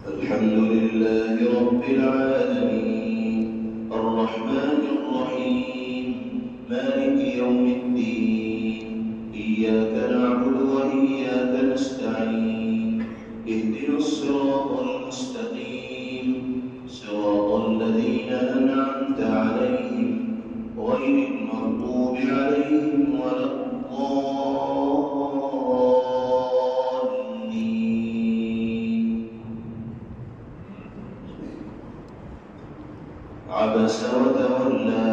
الحمد لله رب العالمين الرحمن الرحيم مالك يوم الدين إياك نعبد وإياك نستعين اهدنا الصراط المستقيم صراط الذين أنعمت عليهم غير المغضوب عليهم ولا الضالين. عبس وتولى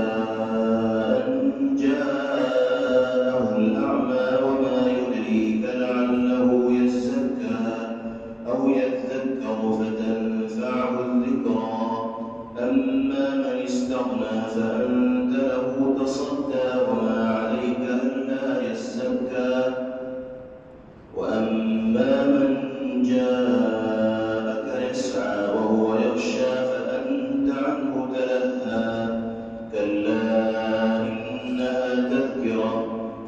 أن جاءه الأعمى وما يدريك لعله يزكى أو يذكر فتنفعه الذكرى أما من استغنى فأنت له تصدى وما عليك ألا يزكى وأما من جاءك يسعى وهو يخشى فأنت عنه تلهى كلا إنها تذكرة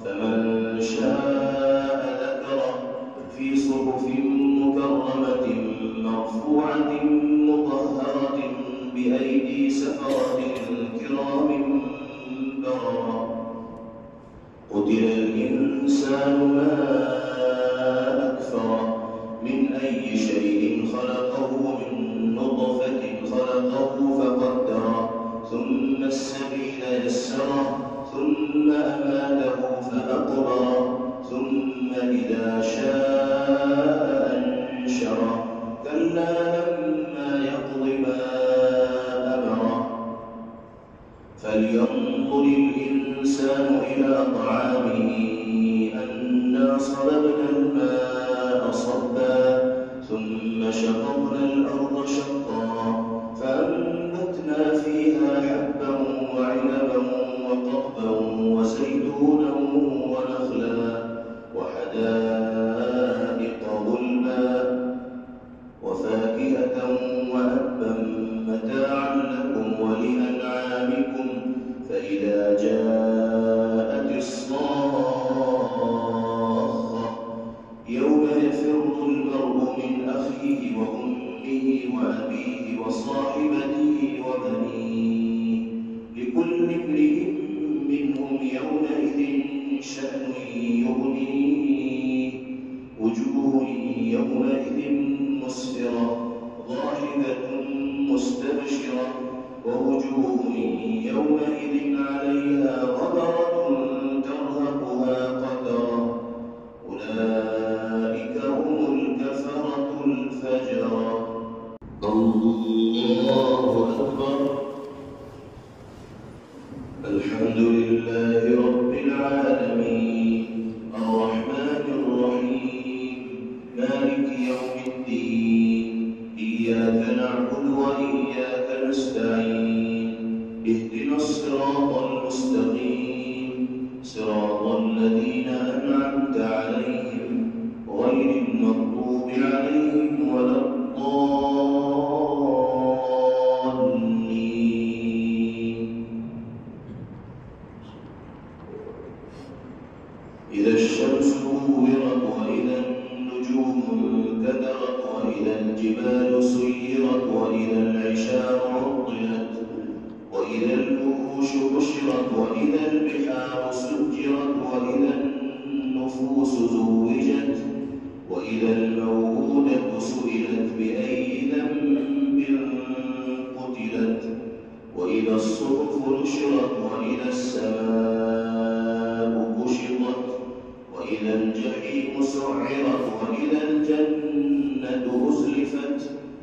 فمن شاء ذكره في صحف مكرمة مرفوعة مطهرة بأيدي سفرة كرام بررة. قتل الإنسان ما أكفره من أي شيء خلقه من نطفة خلقه فقدره ثم السبيل يسره ثم أماته فأقبره ثم إذا شاء أنشره كلا لما يقض ما أمره. فلينظر الإنسان إلى طعامه أنا صببنا الماء صبا ثم شققنا الأرض شقا فأنبتنا فيها حبا وعنبا وقضبا وزيتونا ونخلا وحدائق غلبا وفاكهة وأبا متاعا لكم ولأنعامكم. فإذا جاءت الصاخة يوم يفر المرء من أخيه وأمه وأبيه وصاحبته وبنيه لكل امرئ منهم يومئذ شأن يغنيه وجوه يومئذ مسفرة ضاحكة مستبشرة ووجوه يومئذ عليها غبرة ترهقها قترة أولئك هم الكفرة الفجرة. الله أكبر. الحمد لله رب العالمين الرحمن الرحيم مالك يوم الدين إياك نعبد وإياك نستعين اهدنا الصراط المستقيم صراط الذين أنعمت عليهم غير المغضوب عليهم ولا الضالين. إذا الشمس كورت وإذا النجوم انكدرت وإذا الجبال سيرت وإذا العشار عطلت وإذا الوحوش حشرت وإذا البحار سجرت وإذا النفوس زوجت وإذا الموءودة سئلت بأي ذنب قتلت وإذا الصحف نشرت وإذا السماء كشطت وإذا الجحيم سعرت وإذا الجنة أزلفت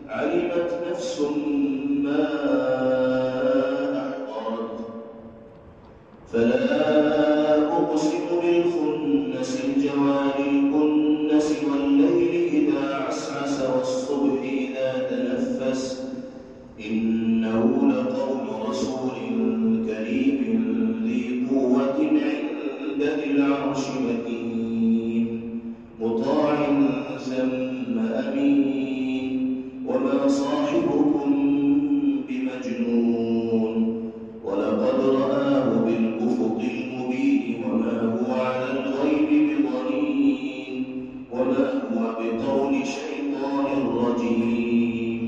علمت نفس ما أحضرت. فلا أقسم بالخنس الجوار الكنس والليل إذا عسعس والصبح إذا تنفس إنه لقول رسول كريم ذي قوة عند ذي العرش مكين مطاع ثم أمين وما صاحبكم بمجنون ولقد رآه بالأفق المبين وما هو على الغيب بضنين وما هو بقول شيطان رجيم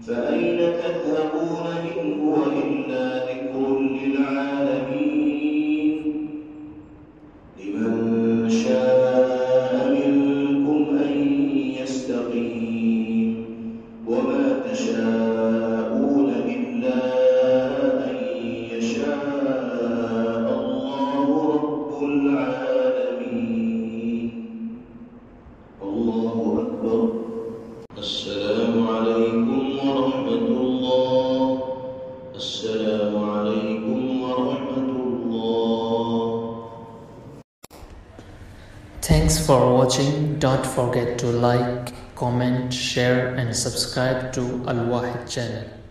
فأين تذهبون إن هو إلا ذكر للعالمين لمن شاء منكم أن يستقيم وما تشاءون إلا أن يشاء الله رب العالمين. الله أكبر. السلام عليكم ورحمة الله. السلام عليكم ورحمة الله. Thanks for watching. Don't forget to like, comment, share and subscribe to Al Wahid channel.